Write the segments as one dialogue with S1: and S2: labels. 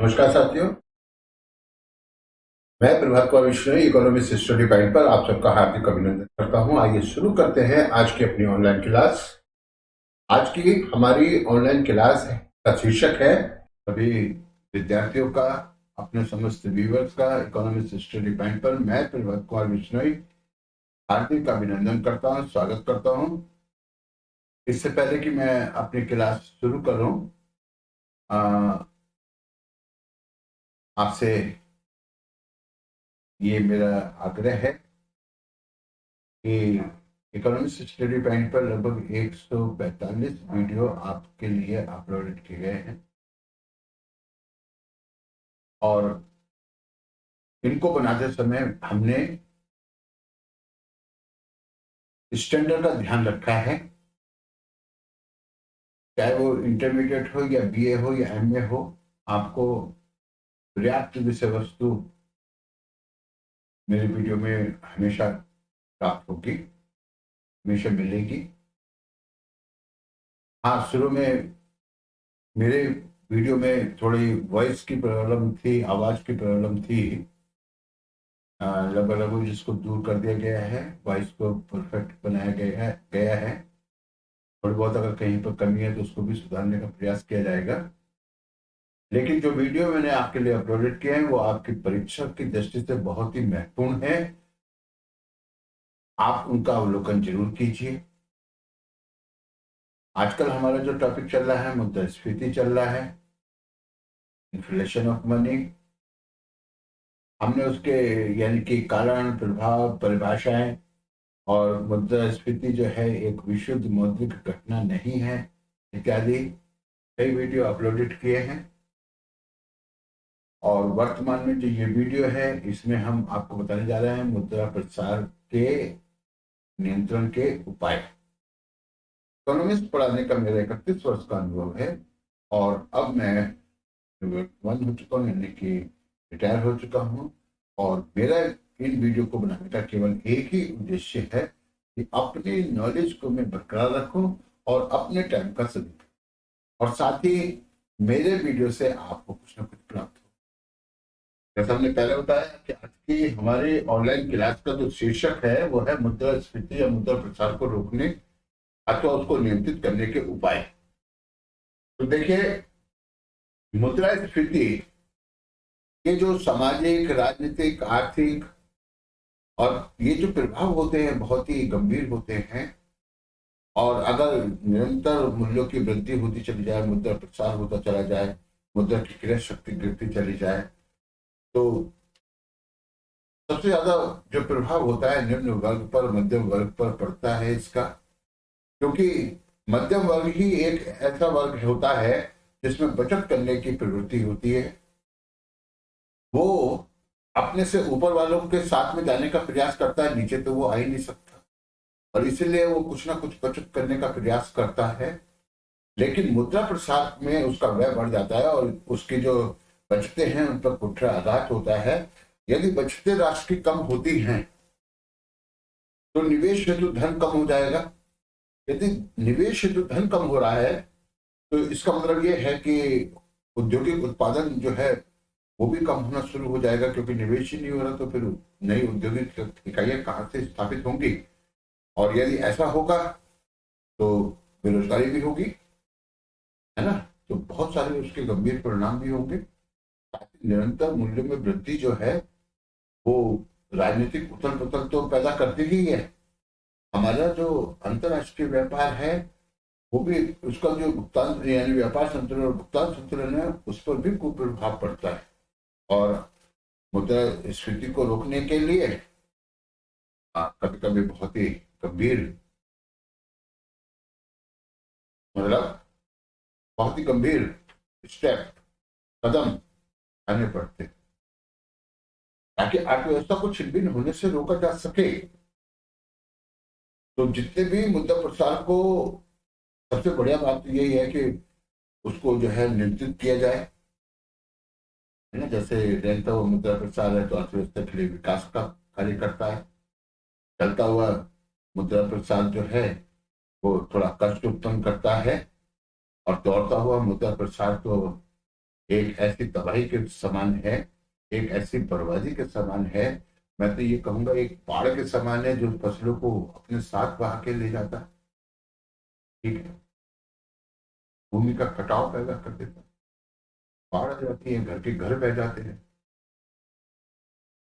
S1: नमस्कार साथियों। मैं Prabhat Kumar Vishnoi economics study point पर आप सबका हार्दिक अभिनंदन करता हूं। आइए शुरू करते हैं आज की अपनी ऑनलाइन क्लास। आज की हमारी ऑनलाइन क्लास का शीर्षक है सभी विद्यार्थियों का, अपने समस्त व्यूअर्स का इकोनॉमिक्स स्टडी पॉइंट पर मैं प्रभात कुमार विश्नोई हार्दिक अभिनंदन करता हूं, स्वागत करता हूं। इससे पहले कि मैं अपनी क्लास शुरू करूं, आपसे ये मेरा आग्रह है कि इकोनॉमिक्स स्टडी पॉइंट पर लगभग 145 वीडियो आपके लिए अपलोड किए गए हैं और इनको बनाते समय हमने स्टैंडर्ड का ध्यान रखा है। चाहे वो इंटरमीडिएट हो या बीए हो या एमए हो, आपको पर्याप्त विषय वस्तु मेरे वीडियो में हमेशा प्राप्त होगी, हमेशा मिलेगी। हाँ, शुरू में मेरे वीडियो में थोड़ी वॉइस की प्रॉब्लम थी, आवाज की प्रॉब्लम थी। लगभग जिसको दूर कर दिया गया है, वॉइस को परफेक्ट बनाया गया है। थोड़ी बहुत अगर कहीं पर कमी है तो उसको भी सुधारने का प्रयास किया जाएगा। लेकिन जो वीडियो मैंने आपके लिए अपलोडेड किए हैं वो आपकी परीक्षा की दृष्टि से बहुत ही महत्वपूर्ण है। आप उनका अवलोकन जरूर कीजिए। आजकल हमारा जो टॉपिक चल रहा है, मुद्रास्फीति चल रहा है, इन्फ्लेशन ऑफ मनी। हमने उसके यानी कि कारण, प्रभाव, परिभाषाएं और मुद्रास्फीति जो है एक विशुद्ध मौद्रिक घटना नहीं है इत्यादि कई वीडियो अपलोडेड किए हैं। और वर्तमान में जो ये वीडियो है, इसमें हम आपको बताने जा रहे हैं मुद्रा प्रसार के नियंत्रण के उपाय। इकोनॉमिक्स पढ़ाने का मेरा 31 वर्ष का अनुभव है और अब मैं वन हो चुका हूँ, यानी कि रिटायर हो चुका हूँ। और मेरा इन वीडियो को बनाने का केवल एक ही उद्देश्य है कि अपनी नॉलेज को मैं बरकरार रखूं और अपने टाइम का सदुपयोग, और साथ ही मेरे वीडियो से आपको कुछ ना कुछ प्राप्त हो। जैसा हमने पहले बताया कि आज की हमारी ऑनलाइन क्लास का जो शीर्षक है वो है मुद्रास्फीति या मुद्रा प्रसार को रोकने अथवा उसको नियंत्रित करने के उपाय। तो देखिए, मुद्रास्फीति ये जो सामाजिक, राजनीतिक, आर्थिक और ये जो प्रभाव होते हैं बहुत ही गंभीर होते हैं। और अगर निरंतर मूल्यों की वृद्धि होती चली जाए, मुद्रा प्रसार होता चला जाए, मुद्रा की क्रय शक्ति गिरती चली जाए, तो सबसे ज्यादा जो प्रभाव होता है निम्न वर्ग पर, मध्यम वर्ग पर पड़ता है इसका। क्योंकि मध्यम वर्ग ही एक ऐसा वर्ग होता है जिसमें बचत करने की प्रवृत्ति होती है। वो अपने से ऊपर वालों के साथ में जाने का प्रयास करता है, नीचे तो वो आ ही नहीं सकता, और इसीलिए वो कुछ ना कुछ बचत करने का प्रयास करता है। लेकिन मुद्रा प्रसार में उसका व्यय बढ़ जाता है और उसकी जो बचतें हैं उन पर कुठाराघात होता है। यदि बचतें राशि की कम होती हैं तो निवेश हेतु धन कम हो जाएगा। यदि निवेश हेतु धन कम हो रहा है तो इसका मतलब ये है कि औद्योगिक उत्पादन जो है वो भी कम होना शुरू हो जाएगा, क्योंकि निवेश ही नहीं हो रहा तो फिर नई औद्योगिक इकाइयां कहाँ से स्थापित होंगी। और यदि ऐसा होगा तो बेरोजगारी भी होगी, है ना। तो बहुत सारे उसके गंभीर परिणाम भी होंगे। निरंतर मूल्य में वृद्धि जो है वो राजनीतिक उथल पुथल तो पैदा करती ही है। हमारा जो अंतरराष्ट्रीय व्यापार है वो भी, उसका जो भुगतान यानी व्यापार संतुलन और भुगतान संतुलन है उस पर भी कुप्रभाव पड़ता है। और मुद्रास्फीति को रोकने के लिए कभी कभी बहुत ही गंभीर, मतलब बहुत ही गंभीर स्टेप, कदम उठाने पड़ते हैं ताकि अर्थव्यवस्था को छिन्न होने से रोका जा सके। तो जितने भी मुद्रा प्रसार को, सबसे बढ़िया बात तो यही है कि उसको जो है नियंत्रित किया जाए, है ना। जैसे निरंतर वो मुद्रा प्रसार है तो अर्थव्यवस्था के लिए विकास का कार्य करता है। चलता हुआ मुद्रा प्रसार जो है वो थोड़ा कष्ट उत्पन्न करता है, और दौड़ता हुआ मुद्रा प्रसार तो एक ऐसी तबाही के समान है, एक ऐसी बर्बादी के समान है। मैं तो ये कहूंगा एक बाढ़ के समान है, जो फसलों को अपने साथ बहा के ले जाता है। ठीक है, भूमि का कटाव पैदा कर देता है, बाढ़ आ जाती है, घर के घर बह जाते हैं।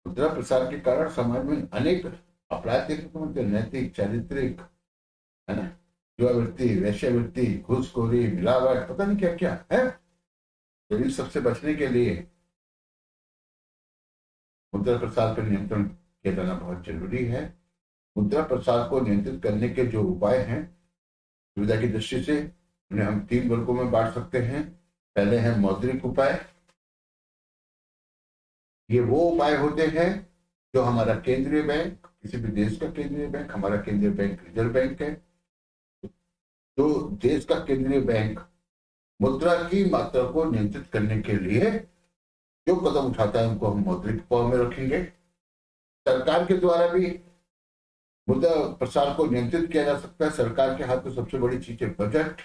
S1: मुद्रा प्रसार के कारण समाज में अनेक अपराध देखने को मिलते हैं, नैतिक, चारित्रिक, है ना, जुआवृत्ति, वेश्यावृत्ति, घूसखोरी, मिलावट, पता नहीं क्या क्या है। तो इन सबसे बचने के लिए मुद्रा प्रसार पर नियंत्रण किया जाना बहुत जरूरी है। मुद्रा प्रसार को नियंत्रित करने के जो उपाय हैं सुविधा की दृष्टि से, उन्हें हम 3 वर्गों में बांट सकते हैं। पहले है मौद्रिक उपाय। ये वो उपाय होते हैं जो हमारा केंद्रीय बैंक, किसी भी देश का केंद्रीय बैंक, हमारा केंद्रीय बैंक रिजर्व बैंक है, जो देश का केंद्रीय बैंक मुद्रा की मात्रा को नियंत्रित करने के लिए जो कदम उठाता है उनको हम मौद्रिक उपाय में रखेंगे। सरकार के द्वारा भी मुद्रा प्रसार को नियंत्रित किया जा सकता है। सरकार के हाथ में सबसे बड़ी चीज है बजट।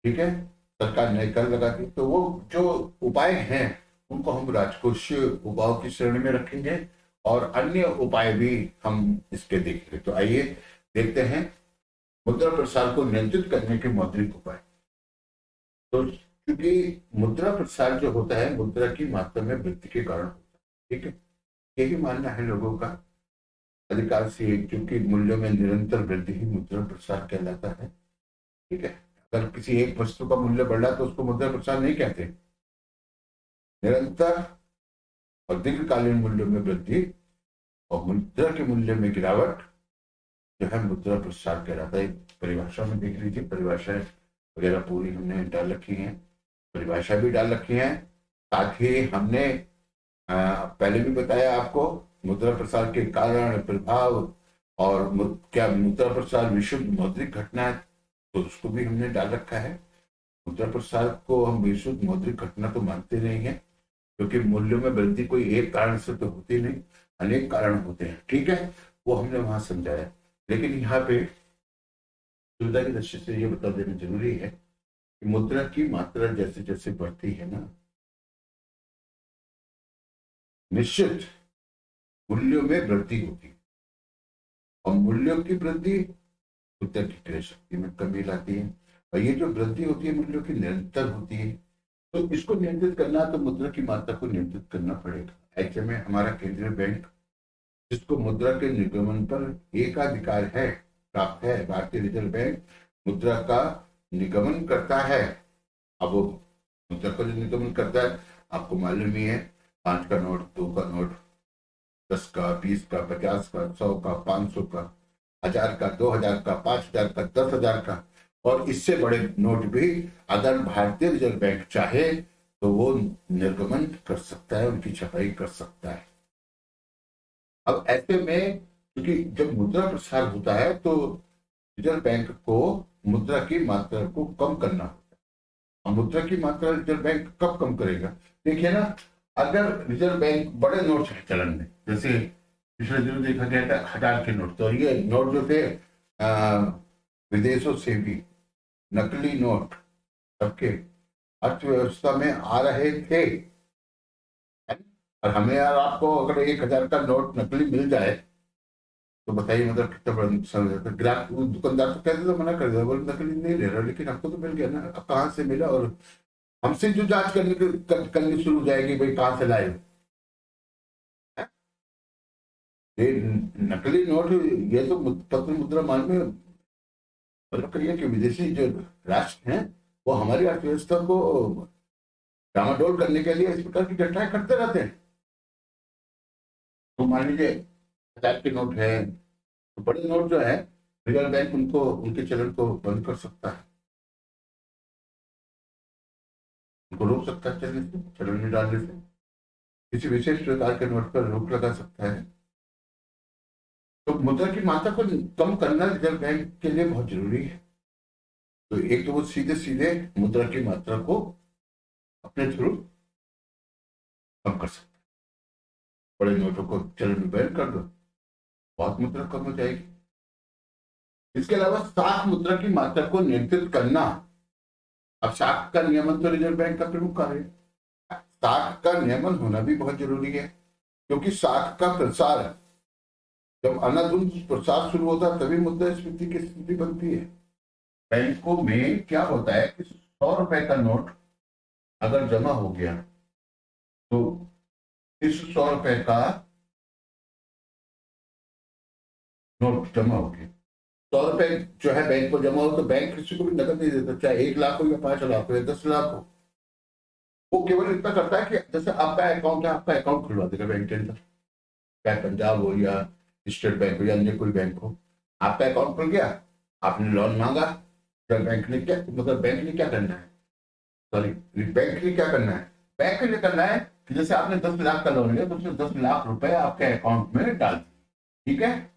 S1: ठीक है, सरकार नए कर लगाती है, तो वो जो उपाय हैं उनको हम राजकोषीय उपायों की श्रेणी में रखेंगे, और अन्य उपाय भी हम इसके देखेंगे। तो आइए देखते हैं मुद्रा प्रसार को नियंत्रित करने के मौद्रिक उपाय। तो क्योंकि मुद्रा प्रसार जो होता है मुद्रा की मात्रा में वृद्धि के कारण होता है। ठीक है, यही मानना है लोगों का अधिकार से, क्योंकि मूल्यों में निरंतर वृद्धि ही मुद्रा प्रसार कहलाता है। ठीक है, अगर किसी एक वस्तु का मूल्य बढ़ रहा तो उसको मुद्रा प्रसार नहीं कहते। निरंतर और दीर्घकालीन मूल्यों में वृद्धि और मुद्रा के मूल्य में गिरावट जो है मुद्रा प्रसार कहलाता है। परिभाषा में देख लीजिए, परिभाषा वगैरह पूरी हमने डाल रखी है, परिभाषा भी डाल रखी है। साथ ही हमने पहले भी बताया आपको मुद्रा प्रसार के कारण, प्रभाव, और क्या मुद्रा प्रसार विशुद्ध मौद्रिक घटना है, तो उसको भी हमने डाल रखा है। मुद्रा प्रसार को हम विशुद्ध मौद्रिक घटना तो मानते नहीं है, क्योंकि मूल्यों में वृद्धि कोई एक कारण से तो होती नहीं, अनेक कारण होते हैं। ठीक है, वो हमने वहां समझाया। लेकिन यहाँ पे सुविधा की दृष्टि से ये बता देना जरूरी है कि मुद्रा की मात्रा जैसे जैसे बढ़ती है ना, निश्चित मूल्यों में वृद्धि होती है, और मूल्यों की वृद्धि मुद्रा की क्रय शक्ति में कमी लाती है। और ये जो वृद्धि होती है मूल्यों की निरंतर होती है, तो इसको नियंत्रित करना तो मुद्रा की मात्रा को नियंत्रित करना पड़ेगा। ऐसे में हमारा केंद्रीय बैंक, जिसको मुद्रा के निर्गमन पर एकाधिकार है, प्राप्त है, भारतीय रिजर्व बैंक मुद्रा का निगमन करता है। अब वो मुद्रा का जो निगमन करता है आपको मालूम ही है, 5 का नोट, 2 का नोट, 10 का, 20 का, 50 का, 100 का, 500 का, 1000 का, 2000 का, 5000 का, 10,000 का, और इससे बड़े नोट भी अगर भारतीय रिजर्व बैंक चाहे तो वो निर्गमन कर सकता है, उनकी छपाई कर सकता है। अब ऐसे में क्योंकि जब मुद्रा प्रसार होता है तो रिजर्व बैंक को मुद्रा की मात्रा को कम करना होता है। और मुद्रा की मात्रा रिजर्व बैंक कब कम करेगा? देखिए ना, अगर रिजर्व बैंक बड़े नोट है चलन में, जैसे पिछले दिनों देखा गया था 1000 के नोट, तो ये नोट जो थे विदेशों से भी नकली नोट सबके अर्थव्यवस्था में आ रहे थे। और हमें यार आपको अगर 1000 का नोट नकली मिल जाए तो बताइए मतलब कितना बड़ा नुकसान हो जाता है। ग्राहक, दुकानदार तो कहते तो मना कर दिया, बोले नकली नहीं ले रहा, लेकिन आपको तो मिल गया ना, अब कहाँ से मिला? और हमसे जो जांच करनी शुरू हो जाएगी, भाई कहाँ से लाए ये नकली नोट? ये तो पत्र मुद्रा मान में मतलब कहिए कि विदेशी जो राष्ट्र हैं वो हमारी अर्थव्यवस्था को डामाडोल करने के लिए इस प्रकार की घटनाएं करते रहते हैं। तो मान लीजिए 1000 के नोट है, तो बड़े नोट जो है रिजर्व बैंक उनको, उनके चलन को बंद कर सकता है, उनको रोक सकता है चलने से, चलन में डालने से, किसी विशेष प्रकार के नोट पर रोक लगा सकता है। तो मुद्रा की मात्रा को कम करना रिजर्व बैंक के लिए बहुत जरूरी है। तो एक तो वो सीधे सीधे मुद्रा की मात्रा को अपने थ्रू कम कर सकते हैं, बड़े नोटों को चलन में बैन कर दो, बहुत मुद्रा कम हो जाएगी। इसके अलावा साख मुद्रा की मात्रा को नियंत्रित करना, अब साख का नियमन तो रिजर्व बैंक का प्रमुख कार्य है। साख का नियमन होना भी बहुत जरूरी है, क्योंकि साख का प्रसार, जब अनाधुन प्रसार शुरू होता है तभी मुद्रास्फीति की स्थिति बनती है। बैंकों में क्या होता है कि 100 रुपए का नोट अगर जमा हो गया तो इस 100 रुपए का नोट जमा हो गया, 100 रुपए जो है बैंक को जमा हो, तो बैंक किसी को भी नकद नहीं देता, चाहे 1 लाख हो या 5 लाख हो या 10 लाख हो। वो केवल इतना करता है कि जैसे आपका अकाउंट है, आपका अकाउंट खुलवा देगा बैंक के अंदर, चाहे पंजाब हो या स्टेट बैंक हो या अन्य कोई बैंक हो। आपका अकाउंट खुल गया, आपने लोन मांगा, तो बैंक ने क्या, मतलब बैंक ने क्या करना है, सॉरी, बैंक ने क्या करना है, बैंक ने करना है कि जैसे आपने 10 लाख का लोन लिया तो उसने 10 लाख रुपए आपके अकाउंट में डाल दिए, ठीक है।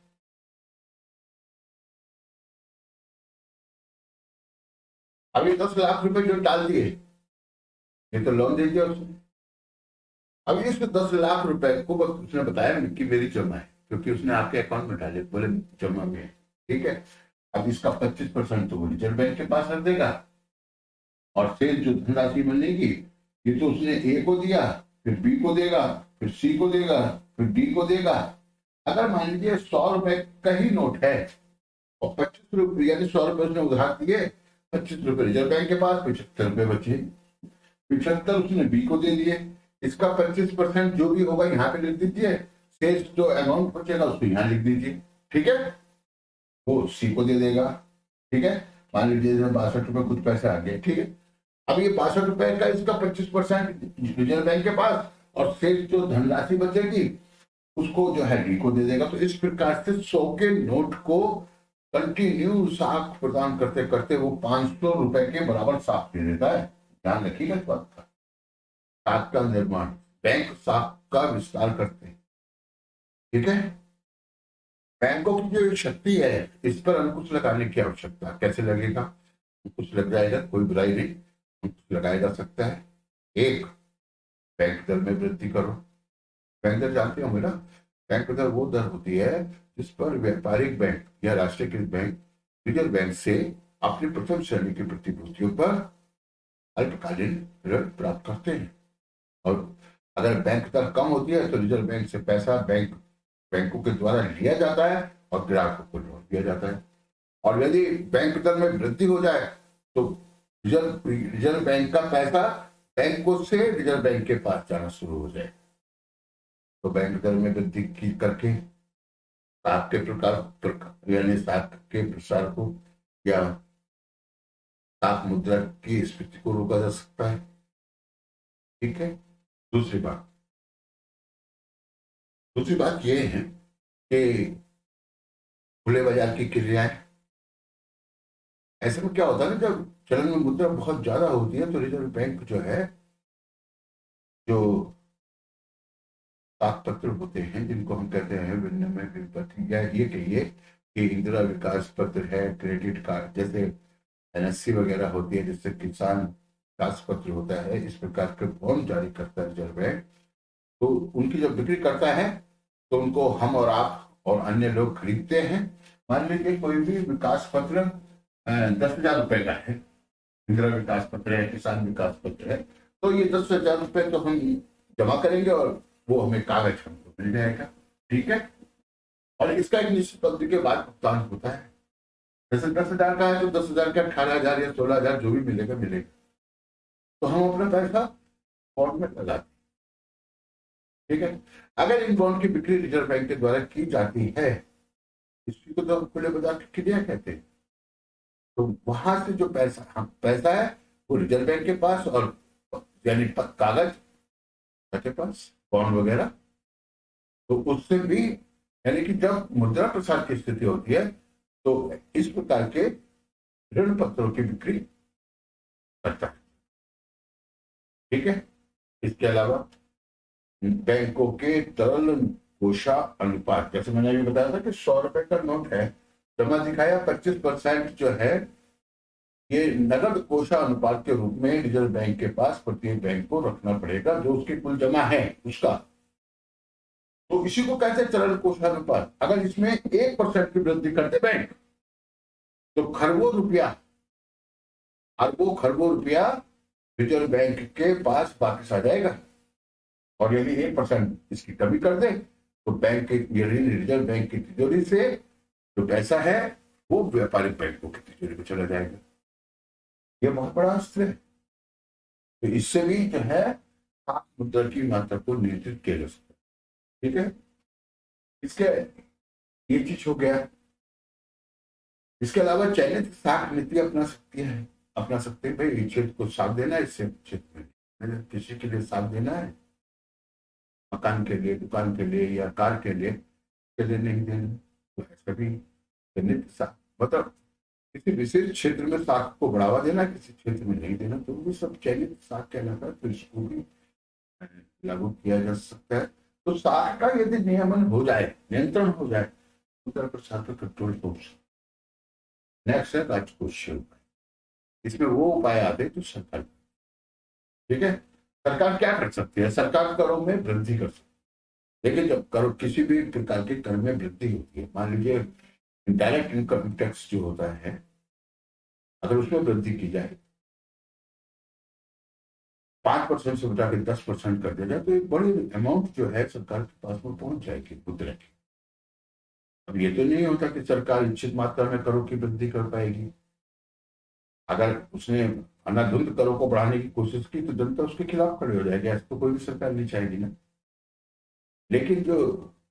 S1: अब ये 10 लाख रुपए जो डाल दिए, ये तो लोन दे दिया उसने। अब इस 10 लाख रुपए को उसने बताया कि मेरी जमा है, क्योंकि उसने आपके अकाउंट में डाले, बोले जमा में है, ठीक है। अब इसका 25% तो वो रिजर्व बैंक के पास रख देगा, और शेष जो धनराशि मिलेगी ये तो उसने ए को दिया, फिर बी को देगा, फिर सी को देगा, फिर डी को देगा। अगर मान लीजिए 100 रुपए का ही नोट है और 25 रुपए, यानी 100 रुपए उसने उधार दिए, 25 रुपए रिजर्व बैंक के पास, 75 रुपए बचे, 75 उसने बी को दे दिए। इसका 25% जो भी होगा यहाँ पे लिख दीजिए, शेष जो अमाउंट बचेगा उसको यहाँ लिख दीजिए, ठीक है। वो सी को दे देगा, ठीक है। मान लीजिए 62 रुपए कुछ पैसे आ गए, ठीक है। अब ये 62 रुपए का इसका 25% रिजर्व बैंक के पास, और शेष जो धनराशि बचेगी उसको जो है डी को दे देगा। तो इस प्रकार से 100 के नोट को कंटिन्यू साख प्रदान करते करते वो 500 रुपए के बराबर साख दे देता है। ध्यान रखिएगा इस बात का। साख का निर्माण, बैंक साख का विस्तार करते हैं, ठीक है। बैंकों की जो शक्ति है इस पर अंकुश लगाने की आवश्यकता। कैसे लगेगा अंकुश? लग जाएगा, कोई बुराई नहीं, अंकुश लगाया जा सकता है। एक, बैंक दर में वृद्धि करो। बैंक दर जानते होंगे ना, बैंक दर वो दर होती है जिस पर व्यापारिक बैंक या राष्ट्रीयकृत बैंक रिजर्व बैंक से अपनी प्रथम श्रेणी की प्रतिभूतियों पर अल्पकालीन ऋण प्राप्त करते हैं। और अगर बैंक दर कम होती है तो रिजर्व बैंक से पैसा बैंकों के द्वारा लिया जाता है और ग्राहकों को लोन दिया जाता है। और यदि बैंक दर में वृद्धि हो जाए तो रिजर्व बैंक का पैसा बैंकों से रिजर्व बैंक के पास जाना शुरू हो जाए। तो बैंक दर में वृद्धि की करके साख के प्रकार यानी साख के प्रसार को या साख मुद्रा की स्फीति को रोका जा सकता है, ठीक है। दूसरी बात यह है कि खुले बाजार की क्रियाएं, ऐसे में क्या होता है ना, जब चलन में मुद्रा बहुत ज्यादा होती है तो रिजर्व बैंक जो है, जो साख पत्र होते हैं जिनको हम कहते हैं विनिमय विपत्र, या ये कहिए कि इंदिरा विकास पत्र है, क्रेडिट कार्ड जैसे एनएससी वगैरह होती है, जिससे किसान विकास पत्र होता है, इस प्रकार के बॉन्ड जारी करता है रिजर्व बैंक। तो उनकी जब बिक्री करता है तो उनको हम और आप और अन्य लोग खरीदते हैं। मान लीजिए कोई भी विकास पत्र 10,000 रुपए का है, इंदिरा विकास पत्र है, किसान विकास पत्र है, तो ये 10,000 रुपए तो हम जमा करेंगे और वो हमें कागज हमको मिल जाएगा, ठीक है। और इसका एक निश्चित अवधि के बाद भुगतान होता है। जैसे 10,000 का है तो 10,000 का 18,000 या 16,000 जो भी मिलेगा, तो हम अपना पैसा बॉन्ड में लगाते, ठीक है। अगर इन बॉन्ड की बिक्री रिजर्व बैंक के द्वारा की जाती है, इसी को तो हम खुले बाजार की क्रिया कहते हैं। तो वहां से जो पैसा है वो रिजर्व बैंक के पास, और यानी कागज के पास, बॉन्ड वगैरह, तो उससे भी, यानी कि जब मुद्रा प्रसार की स्थिति होती है तो इस प्रकार के ऋण पत्रों की बिक्री करता है, ठीक है। इसके अलावा बैंकों के तरल कोषा अनुपात, जैसे मैंने अभी बताया था कि 100 रुपए का नोट है, जमा दिखाया 25% जो है ये नगद कोषा अनुपात के रूप में रिजर्व बैंक के पास प्रत्येक बैंक को रखना पड़ेगा, जो उसकी कुल जमा है उसका। तो इसी को कहते हैं तरल कोषानुपात। अगर इसमें 1% की वृद्धि करते बैंक तो अरबों खरबों रुपया रिजर्व बैंक के पास वापस आ जाएगा। और यदि 1% इसकी कमी कर दे तो बैंक के रिजर्व बैंक की तिजोरी से जो पैसा है वो व्यापारिक बैंकों की तिजोरी में चला जाएगा। ये बहुत बड़ा अस्त्र है। तो इससे भी जो है साख मुद्रा की मात्रा को नियंत्रित किया जा सकता है। ठीक है, इसके ये चीज हो गया। इसके अलावा चयनित साख नीति अपना सकते हैं। भाई इस क्षेत्र को साथ देना है, इससे क्षेत्र में किसी के लिए साथ देना है, मकान के लिए, दुकान के लिए या कार के लिए नहीं देना, तो ऐसा भी चयनित साख, मतलब किसी विशेष क्षेत्र में साख को बढ़ावा देना, किसी क्षेत्र में नहीं देना, तो वो सब चयनित साख कहलाता है। तो इसको भी लागू किया जा सकता है। तो साख का यदि नियमन हो जाए, नियंत्रण हो जाए, मुद्रा प्रसार पर कंट्रोल हो सकता है। नेक्स्ट है राजकोषीय उपाय। इसमें वो उपाय आते हैं जो सरकार, ठीक है, सरकार क्या कर सकती है? सरकार करों में वृद्धि कर सकती है। लेकिन जब करो किसी भी प्रकार के कर में वृद्धि होती है, मान लीजिए डायरेक्ट इनकम टैक्स जो होता है, अगर उसमें वृद्धि की जाए, 5% से बचा के 10% कर दिया जाए, तो एक बड़ी अमाउंट जो है सरकार के पास में पहुंच जाएगी मुद्रा की। अब ये तो नहीं होता कि सरकार निश्चित मात्रा में करों की वृद्धि कर पाएगी। अगर उसने अनाधुंध करों को बढ़ाने की कोशिश की तो जनता उसके खिलाफ खड़ी हो जाएगी। ऐसा तो कोई भी सरकार नहीं चाहेगी ना। लेकिन जो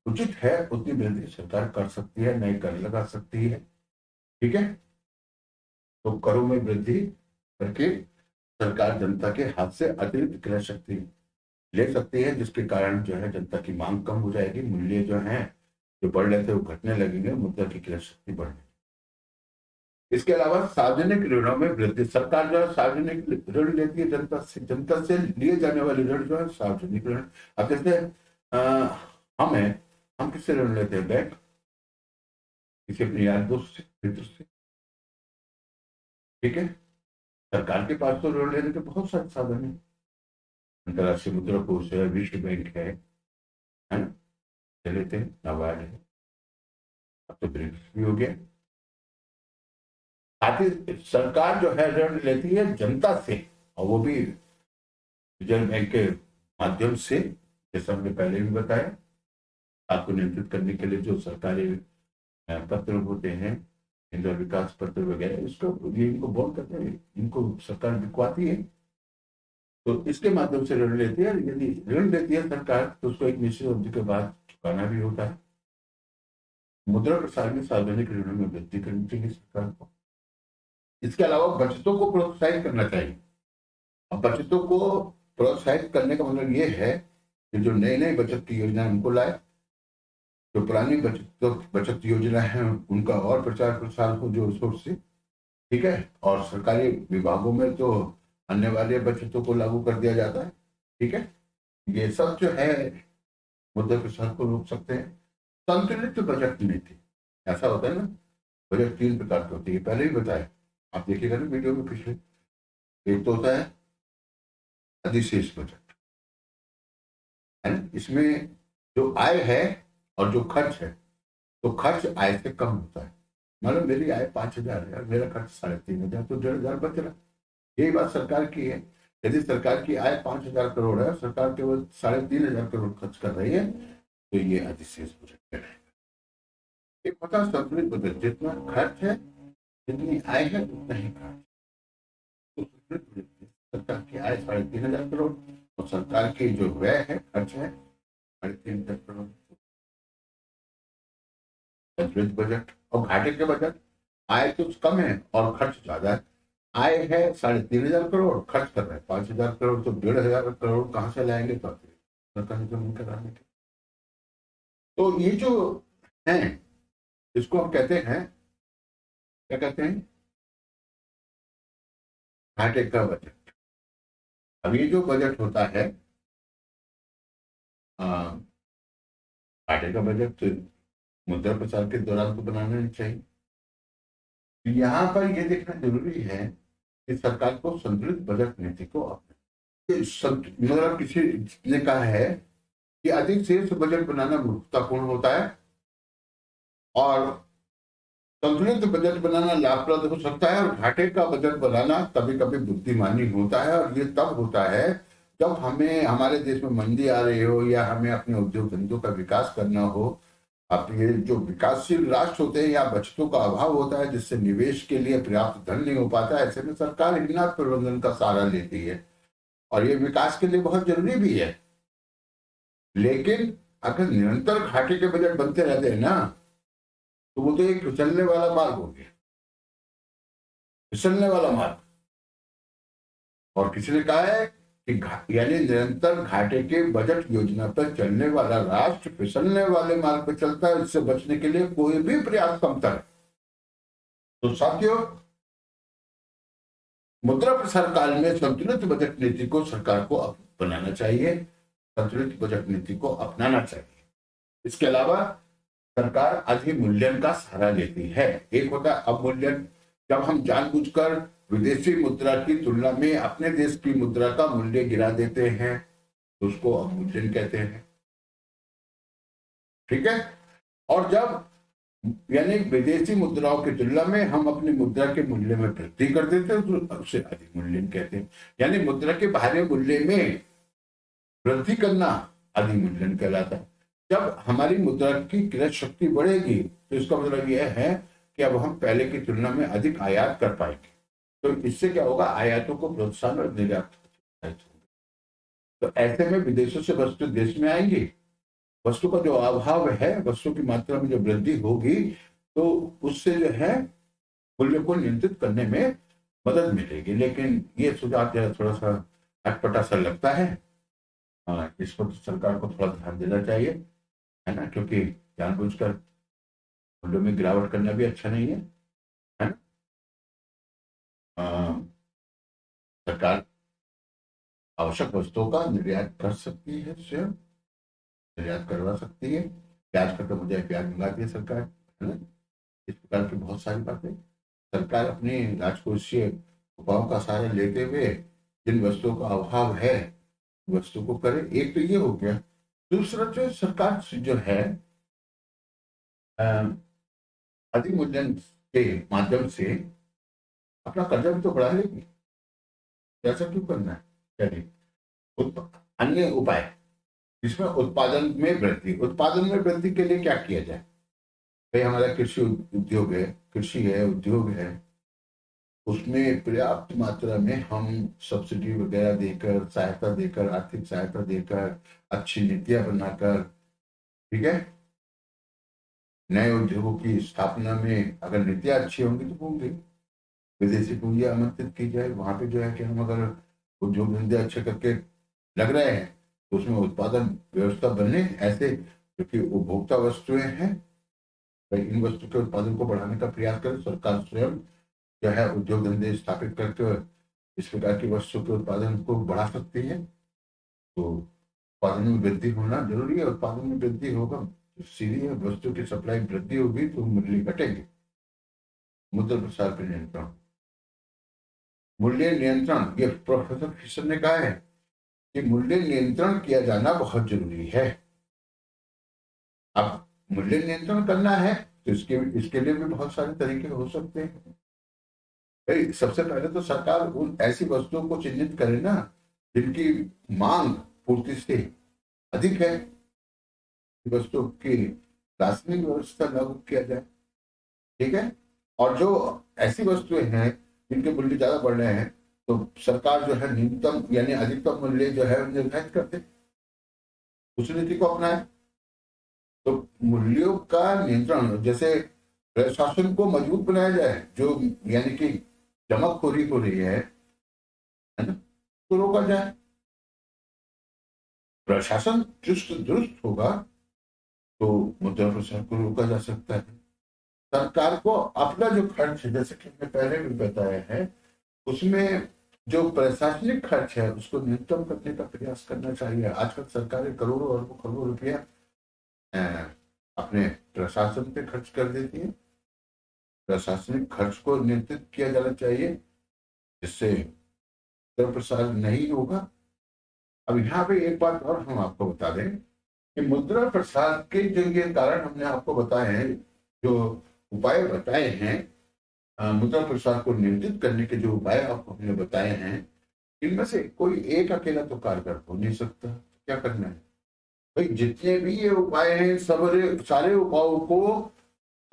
S1: उचित है उतनी वृद्धि सरकार कर सकती है, नए कर लगा सकती है। ठीक है, तो करों में वृद्धि करके सरकार जनता के हाथ से अतिरिक्त क्रय शक्ति ले सकती है, जिसके कारण जो है जनता की मांग कम हो जाएगी, मूल्य जो है जो बढ़ रहे थे वो घटने लगेंगे, मुद्रा की क्रय शक्ति बढ़ने। इसके अलावा सार्वजनिक ऋणों में वृद्धि। सरकार जो है सार्वजनिक ऋण लेती है जनता से लिए जाने वाले ऋण जो है सार्वजनिक ऋण। अब जैसे हम किससे ऋण लेते हैं? बैंक, किसी अपने यार दोस्त से, मित्र से। ठीक है, सरकार के पास तो ऋण लेने के बहुत सारे साधन है। अंतर्राष्ट्रीय मुद्रा कोष है, विश्व बैंक है ना, लेते हैं, नाबार्ड है, अब तो ब्रिक्स भी हो गया। साथ ही सरकार जो है ऋण लेती है जनता से, और वो भी रिजर्व बैंक के माध्यम से, जैसा हमने पहले भी बताया। आपको नियंत्रित करने के लिए जो सरकारी पत्र होते हैं, इंदिरा विकास पत्र वगैरह, इसको ये इनको बॉन्ड करते हैं, इनको सरकार बिकवाती है। तो इसके माध्यम से ऋण लेती है। यदि ऋण लेती है सरकार तो उसको एक निश्चित अवधि के बाद चुकाना भी होता है। मुद्रा प्रसार में सार्वजनिक ऋणों में वृद्धि करनी चाहिए सरकार को। इसके अलावा बचतों को प्रोत्साहित करना चाहिए। अब बचतों को प्रोत्साहित करने का मतलब ये है कि जो नई नई बचत की योजना उनको लाए, जो पुरानी बचत योजना है उनका और प्रचार प्रसार हो जोर शोर से। ठीक है, और सरकारी विभागों में तो अन्य बचतों को लागू कर दिया जाता है। ठीक है, ये सब जो है मुद्रा प्रसार को रोक सकते हैं। संतुलित बजट नीति, ऐसा होता है ना, बजट 3 प्रकार के होती है, पहले ही बताया, आप देखिएगा ना वीडियो में पिछले। एक तो होता है अधिशेष बजट, है ना, इसमें जो आय है और जो खर्च है, तो खर्च आय से कम होता है। मतलब मेरी आय 5,000 है, मेरा खर्च 3,500, तो 1,500 बच रहा। यही बात सरकार की है। यदि सरकार की आय 5,000 करोड़ है, सरकार केवल 3,500 करोड़ खर्च कर रही है, तो ये अधिशेष बजट रहेगा। एक होता है संतुलित बजट, जितना खर्च है, जितनी आय है उतना ही खर्च। तो संतुलित बजट, सरकार की आय 3,500 करोड़ और सरकार की जो व्यय है, खर्च है 3,500 करोड़। संतुलित बजट। और घाटे के बजट, आय तो कम है और खर्च ज्यादा है। आय है 3,500 करोड़, खर्च कर रहे हैं 5,000 करोड़, तो 1,500 करोड़ कहाँ से लाएंगे? तो सरकारी जमीन कराने के। तो ये जो है, इसको हम कहते हैं, क्या कहते हैं? घाटे का बजट। अब ये जो बजट होता है, घाटे का बजट तो मुद्रा प्रसार के दौरान तो बनाना नहीं चाहिए। यहाँ पर यह देखना जरूरी है कि सरकार को संतुलित बजट नीति को मतलब किसी ने कहा है कि अधिक शेष बजट बनाना मूर्खतापूर्ण होता है और संतुलित बजट बनाना लाभप्रद हो सकता है, और घाटे का बजट बनाना कभी कभी बुद्धिमानी होता है। और ये तब होता है जब हमें हमारे देश में मंदी आ रही हो या हमें अपने उद्योग धंधों का विकास करना हो, अब ये जो विकासशील राष्ट्र होते हैं या बचतों का अभाव होता है जिससे निवेश के लिए पर्याप्त धन नहीं हो पाता, ऐसे में सरकार हिन्नात प्रबंधन का सहारा लेती है और ये विकास के लिए बहुत जरूरी भी है। लेकिन अगर निरंतर घाटे के बजट बनते रहते हैं ना, तो वो तो एक फिसलने वाला मार्ग हो गया, फिसलने वाला मार्ग। और किसी ने कहा है कि यानी निरंतर घाटे के बजट योजना पर चलने वाला राष्ट्र फिसलने वाले मार्ग पर चलता है, इससे बचने के लिए कोई भी प्रयास कमतर है। तो साथियों, मुद्रा प्रसार काल में संतुलित बजट नीति को सरकार को बनाना चाहिए, संतुलित बजट नीति को अपनाना चाहिए। इसके अलावा सरकार अधिमूल्यन का सहारा लेती है। एक होता है अवमूल्यन, जब हम जानबूझकर विदेशी मुद्रा की तुलना में अपने देश की मुद्रा का मूल्य गिरा देते हैं, तो उसको अवमूल्यन कहते हैं। ठीक है। और जब यानी विदेशी मुद्राओं की तुलना में हम अपनी मुद्रा के मूल्य में वृद्धि कर देते हैं, तो उसे अधिमूल्यन कहते हैं। यानी मुद्रा के बाहरी मूल्य में वृद्धि करना अधिमूल्यन कहलाता है। जब हमारी मुद्रा की क्रय शक्ति बढ़ेगी, तो इसका मतलब यह है कि अब हम पहले की तुलना में अधिक आयात कर पाएंगे। तो इससे क्या होगा, आयातों को प्रोत्साहन और निर्यात। तो ऐसे में विदेशों से वस्तु देश में आएंगी, वस्तु का जो अभाव है, वस्तु की मात्रा में जो वृद्धि होगी, तो उससे जो है मूल्य को नियंत्रित करने में मदद मिलेगी। लेकिन ये सुझाव जो है थोड़ा सा अटपटा सा लगता है। इस पर तो सरकार को थोड़ा ध्यान देना चाहिए, है ना, क्योंकि जानबूझकर मूल्यों में गिरावट करना भी अच्छा नहीं है, है ना। सरकार आवश्यक वस्तुओं का निर्यात कर सकती है, स्वयं निर्यात करवा सकती है। प्याज खत्म हो जाए, प्याज मंगाती है सरकार, है ना। इस प्रकार की बहुत सारी बातें सरकार अपने राजकोषीय उपायों का सहारा लेते हुए जिन वस्तुओं का अभाव है वस्तु को करे। एक तो ये हो गया। दूसरा जो सरकार जो है अधिमूल्यन के माध्यम से अपना कर्जा भी तो बढ़ा लेगी। ऐसा क्यों करना है? चलिए, अन्य उपाय, इसमें उत्पादन में वृद्धि। उत्पादन में वृद्धि के लिए क्या किया जाए? भाई हमारा कृषि उद्योग है, कृषि है, उद्योग है, उसमें पर्याप्त मात्रा में हम सब्सिडी वगैरह देकर, सहायता देकर, आर्थिक सहायता देकर, अच्छी नीतियां बनाकर, ठीक है, नए उद्योगों की स्थापना में अगर नीतियां अच्छी होंगी तो होंगी। विदेशी पूंजी आमंत्रित की जाए, वहां पे जो है कि हम अगर उद्योग धंधे अच्छे करके लग रहे हैं तो उसमें उत्पादन व्यवस्था बनने ऐसे, क्योंकि उपभोक्ता वस्तुएं हैं, तो इन वस्तु के उत्पादन को बढ़ाने का प्रयास करें। सरकार स्वयं जो है उद्योग धंधे स्थापित करके इस प्रकार की वस्तु के उत्पादन को बढ़ा सकती है। तो उत्पादन में वृद्धि होना जरूरी है। उत्पादन में वृद्धि होगा तो सीधी है, वस्तु की सप्लाई वृद्धि होगी तो मूल्य घटेंगे। मुद्रा प्रसार पर नियंत्रण, मूल्य नियंत्रण, ये प्रोफेसर फिशर ने कहा है कि मूल्य नियंत्रण किया जाना बहुत जरूरी है। अब मूल्य नियंत्रण करना है तो इसके लिए भी बहुत सारे तरीके हो सकते हैं। भाई सबसे पहले तो सरकार उन ऐसी वस्तुओं को चिन्हित करे ना जिनकी मांग पूर्ति से अधिक है, वस्तु की रासायनिक व्यवस्था लागू किया जाए। ठीक है। और जो ऐसी वस्तुएं हैं जिनके मूल्य ज्यादा बढ़ रहे हैं, तो सरकार जो है न्यूनतम यानी अधिकतम मूल्य जो है निर्धारित कर दे, उस नीति को अपनाए। तो मूल्यों का नियंत्रण, जैसे प्रशासन को मजबूत बनाया जाए, जो यानी कि जमाखोरी हो रही है ना, तो रोका जाए। प्रशासन चुस्त दुरुस्त होगा तो मुद्रा प्रसार को रोका जा सकता है। सरकार को अपना जो खर्च है, जैसे कि हमने पहले भी बताया है, उसमें जो प्रशासनिक खर्च है उसको न्यूनतम करने का प्रयास करना चाहिए। आजकल सरकारें करोड़ों और करोड़ों रुपया अपने प्रशासन पे खर्च कर देती है। प्रशासनिक खर्च को नियंत्रित किया जाना चाहिए, जिससे मुद्रा प्रसार नहीं होगा। अब यहाँ पे एक बात और हम आपको बता दें कि मुद्रा प्रसार के जो ये कारण हमने आपको बताए हैं, जो उपाय बताए हैं, मुद्रा प्रसार को नियंत्रित करने के जो उपाय आपको हमने बताए हैं, इनमें से कोई एक अकेला तो कारगर हो नहीं सकता। क्या करना है भाई, जितने भी ये उपाय हैं सारे उपायों को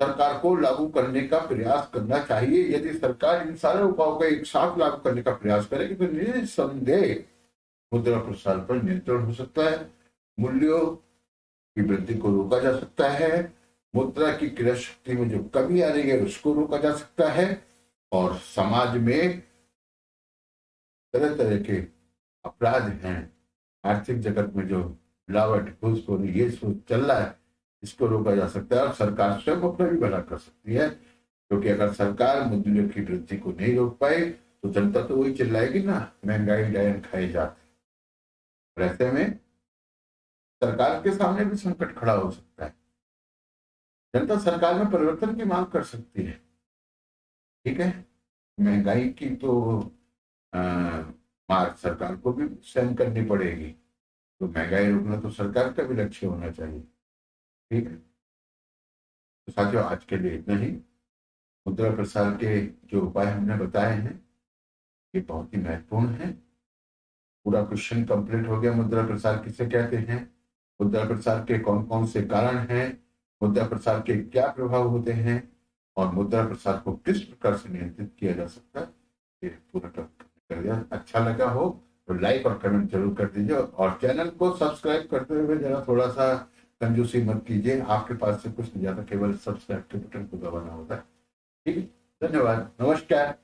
S1: सरकार को लागू करने का प्रयास करना चाहिए। यदि सरकार इन सारे उपायों का एक साथ लागू करने का प्रयास करेगी तो निसंदेह मुद्रा प्रसार पर नियंत्रण हो सकता है, मूल्यों की वृद्धि को रोका जा सकता है, मुद्रा की क्रय शक्ति में जो कमी आ रही है उसको रोका जा सकता है, और समाज में तरह तरह के अपराध हैं, आर्थिक जगत में जो मिलावट घूसखोरी ये सब चल रहा है इसको रोका जा सकता है, और सरकार स्वयं अपना भी भला कर सकती है। क्योंकि अगर सरकार मूल्यों की वृद्धि को नहीं रोक पाए तो जनता तो वही चिल्लाएगी ना, महंगाई डायन खाए जाते। और ऐसे में सरकार के सामने भी संकट खड़ा हो सकता है। जनता सरकार में परिवर्तन की मांग कर सकती है, ठीक है, महंगाई की तो मार सरकार को भी सहन करनी पड़ेगी, तो महंगाई रोकना तो सरकार का भी लक्ष्य होना चाहिए, ठीक है। तो साथियों, आज के लिए इतना ही। मुद्रा प्रसार के जो उपाय हमने बताए हैं ये बहुत ही महत्वपूर्ण है। पूरा क्वेश्चन कंप्लीट हो गया। मुद्रा प्रसार किसे कहते हैं, मुद्रा प्रसार के कौन कौन से कारण हैं, मुद्रा प्रसार के क्या प्रभाव होते हैं, और मुद्रा प्रसार को किस प्रकार से नियंत्रित किया जा सकता है, ये पूरा कर दिया। अच्छा लगा हो तो लाइक और कमेंट जरूर कर दीजिए, और चैनल को सब्सक्राइब करते हुए जरा थोड़ा सा कंजूसी मत कीजिए, आपके पास से कुछ नहीं जाता, केवल सब्सक्राइब के बटन को दबाना होता है। ठीक है, धन्यवाद, नमस्कार।